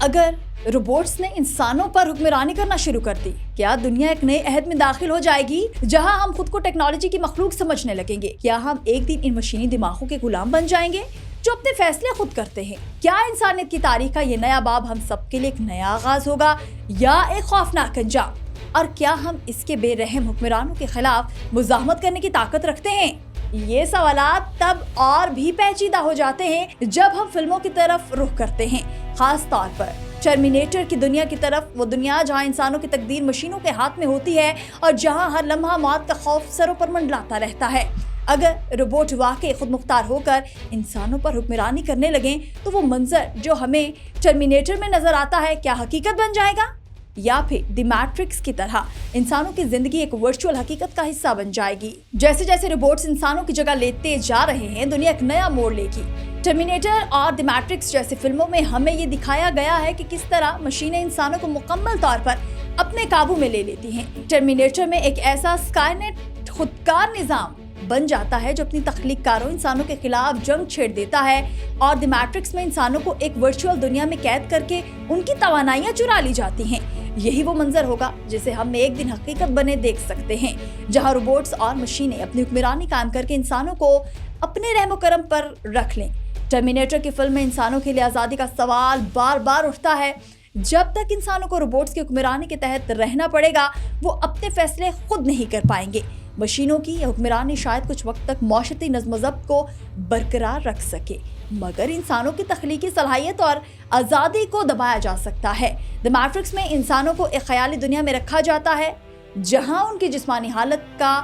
अगर रोबोट्स ने इंसानों पर हुक्मरानी करना शुरू कर दी, क्या दुनिया एक नए अहद में दाखिल हो जाएगी जहां हम खुद को टेक्नोलॉजी की मखलूक समझने लगेंगे? क्या हम एक दिन इन मशीनी दिमागों के गुलाम बन जाएंगे जो अपने फैसले खुद करते हैं? क्या इंसानियत की तारीख का ये नया बाब हम सबके लिए एक नया आगाज होगा या एक खौफनाक अंजाम? और क्या हम इसके बेरहम हुक्मरानों के खिलाफ मुजाहमत करने की ताकत रखते हैं? ये सवालात तब और भी पेचीदा हो जाते हैं जब हम फिल्मों की तरफ रुख करते हैं, खास तौर पर टर्मिनेटर की दुनिया की तरफ। वो दुनिया जहां इंसानों की तकदीर मशीनों के हाथ में होती है और जहां हर लम्हा मौत का खौफ सरों पर मंडलाता रहता है। अगर रोबोट वाकई खुद मुख्तार होकर इंसानों पर हुक्मरानी करने लगे तो वो मंजर जो हमें टर्मिनेटर में नजर आता है क्या हकीकत बन जाएगा, या फिर द मैट्रिक्स की तरह इंसानों की जिंदगी एक वर्चुअल हकीकत का हिस्सा बन जाएगी? जैसे जैसे रोबोट्स इंसानों की जगह लेते जा रहे हैं, दुनिया एक नया मोड़ लेगी। टर्मिनेटर और द मैट्रिक्स जैसी फिल्मों में हमें ये दिखाया गया है कि किस तरह मशीनें इंसानों को मुकम्मल तौर पर अपने काबू में ले लेती हैं। टर्मिनेटर में एक ऐसा स्काईनेट खुदकार निजाम बन जाता है जो अपनी तख्लीकारों इंसानों के खिलाफ जंग छेड़ देता है, और द मैट्रिक्स में इंसानों को एक वर्चुअल दुनिया में कैद करके उनकी तवानाइयां चुरा ली जाती हैं। यही वो मंजर होगा जिसे हम एक दिन हकीकत बने देख सकते हैं, जहां रोबोट्स और मशीनें अपनी हुक्मरानी कायम करके इंसानों को अपने रहमो करम पर रख लें। टर्मिनेटर की फिल्म में इंसानों के लिए आज़ादी का सवाल बार बार उठता है। जब तक इंसानों को रोबोट्स की हुक्मरानी के तहत रहना पड़ेगा, वो अपने फैसले खुद नहीं कर पाएंगे। मशीनों की यह हुक्मरानी शायद कुछ वक्त तक मौशती नज़्म ज़ब्त को बरकरार रख सके, मगर इंसानों की तख्लीकी सलाहियत और आज़ादी को दबाया जा सकता है। द मैट्रिक्स में इंसानों को एक ख्याली दुनिया में रखा जाता है जहां उनकी जिस्मानी हालत का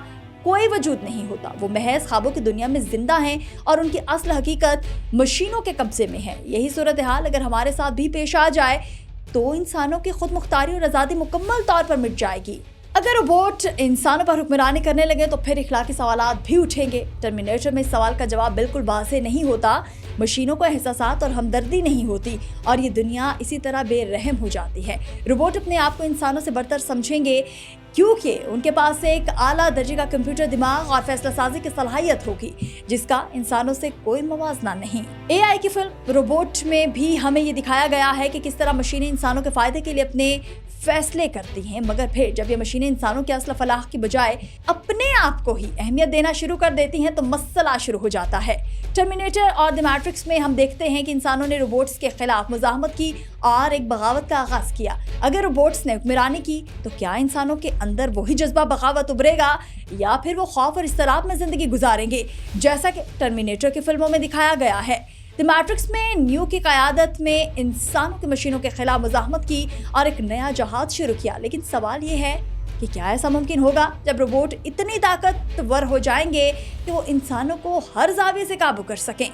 कोई वजूद नहीं होता। वो महज ख्वाबों की दुनिया में जिंदा हैं और उनकी असल हकीकत मशीनों के कब्जे में है। यही सूरत हाल अगर हमारे साथ भी पेश आ जाए तो इंसानों की खुद मुख्तारी और आज़ादी मुकम्मल तौर पर मिट जाएगी। अगर रोबोट इंसानों पर हुक्मरानी करने लगे तो फिर इखलाकी सवालात भी उठेंगे। टर्मिनेटर में इस सवाल का जवाब बिल्कुल वाज़ेह नहीं होता। मशीनों को एहसासात और हमदर्दी नहीं होती और ये दुनिया इसी तरह बेरहम हो जाती है। रोबोट अपने आप को इंसानों से बरतर समझेंगे क्योंकि उनके पास एक आला दर्जे का कंप्यूटर दिमाग और फैसला साजी की सलाहियत होगी जिसका इंसानों से कोई मवाजना नहीं। एआई की फिल्म रोबोट में भी हमें ये दिखाया गया है कि किस तरह मशीनें इंसानों के फायदे के लिए अपने फैसले करती हैं, मगर फिर जब ये मशीनें इंसानों के असल फलाह की बजाय अपने आप को ही अहमियत देना शुरू कर देती हैं तो मसला शुरू हो जाता है। टर्मिनेटर और द मैट्रिक्स में हम देखते हैं कि इंसानों ने रोबोट्स के खिलाफ मुजाहमत की और एक बगावत का आगाज किया। अगर रोबोट्स ने हुक्मरानी की तो क्या इंसानों के अंदर वही जज्बा बगावत उभरेगा या फिर वो खौफ और इस्तराब में जिंदगी गुजारेंगे जैसा कि टर्मिनेटर की फिल्मों में दिखाया गया है? द मैट्रिक्स में न्यू की क़यादत में इंसानों की मशीनों के खिलाफ मुजाहमत की और एक नया जहाज शुरू किया, लेकिन सवाल ये है कि क्या ऐसा मुमकिन होगा जब रोबोट इतनी ताकतवर हो जाएंगे कि वो इंसानों को हर जाविये से काबू कर सकें?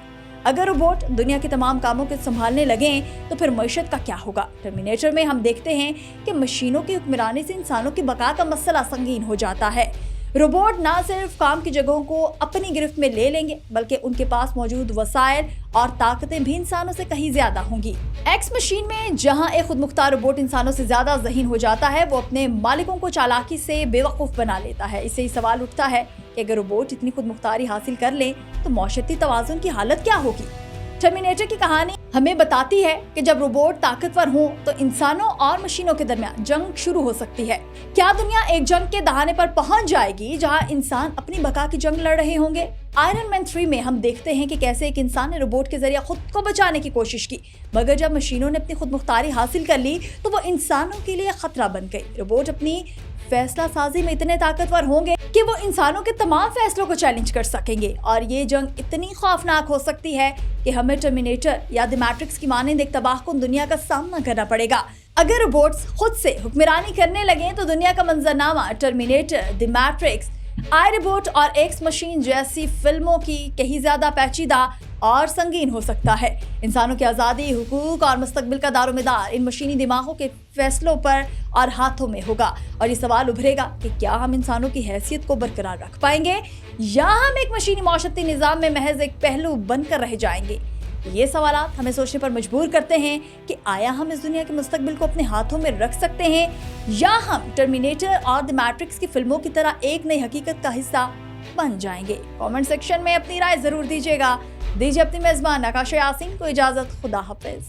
अगर रोबोट दुनिया के तमाम कामों को संभालने लगें तो फिर मईशत का क्या होगा? टर्मिनेटर में हम देखते हैं कि मशीनों की हुक्मरानी से इंसानों की बका का मसला संगीन हो जाता है। रोबोट ना सिर्फ काम की जगहों को अपनी गिरफ्त में ले लेंगे बल्कि उनके पास मौजूद वसाइल और ताकतें भी इंसानों से कहीं ज्यादा होंगी। एक्स मशीन में जहां एक खुद मुख्तार रोबोट इंसानों से ज्यादा ज़हीन हो जाता है, वो अपने मालिकों को चालाकी से बेवकूफ़ बना लेता है। इससे ही सवाल उठता है कि अगर रोबोट इतनी खुद मुख्तारी हासिल कर ले तो मौशती तवाज़ुन की हालत क्या होगी? टर्मिनेटर की कहानी हमें बताती है कि जब रोबोट ताकतवर हों तो इंसानों और मशीनों के दरमियान जंग शुरू हो सकती है। क्या दुनिया एक जंग के दहाने पर पहुंच जाएगी जहां इंसान अपनी बका की जंग लड़ रहे होंगे? आयरन मैन 3 में हम देखते हैं कि कैसे एक इंसान ने रोबोट के जरिए खुद को बचाने की कोशिश की, मगर जब मशीनों ने अपनी खुद मुख्तारी हासिल कर ली तो वो इंसानों के लिए खतरा बन गई। रोबोट अपनी फैसला साजी में इतने ताकतवर होंगे कि वो इंसानों के तमाम फैसलों को चैलेंज कर सकेंगे और ये जंग इतनी खौफनाक हो सकती है कि हमें टर्मिनेटर या द मैट्रिक्स की मानंद एक तबाहकुन दुनिया का सामना करना पड़ेगा। अगर रोबोट्स खुद से हुक्मरानी करने लगे तो दुनिया का मंजरनामा Terminator, the Matrix, I Robot और एक्स मशीन जैसी फिल्मों की कहीं ज्यादा पेचीदा और संगीन हो सकता है। इंसानों की आज़ादी, हुकूक और मुस्तकबिल का दारोमदार इन मशीनी दिमागों के फैसलों पर और हाथों में होगा और ये सवाल उभरेगा कि क्या हम इंसानों की हैसियत को बरकरार रख पाएंगे या हम एक मशीनी मौशती निज़ाम में महज एक पहलू बनकर रह जाएंगे? ये सवालात हमें सोचने पर मजबूर करते हैं कि आया हम इस दुनिया के मुस्तकबिल को अपने हाथों में रख सकते हैं या हम टर्मिनेटर और द मैट्रिक्स की फिल्मों की तरह एक नई हकीकत का हिस्सा बन जाएंगे। कमेंट सेक्शन में अपनी राय जरूर दीजिएगा। दीजिए अपनी मेजबान आकाश यासीन को इजाजत। खुदा हाफिज।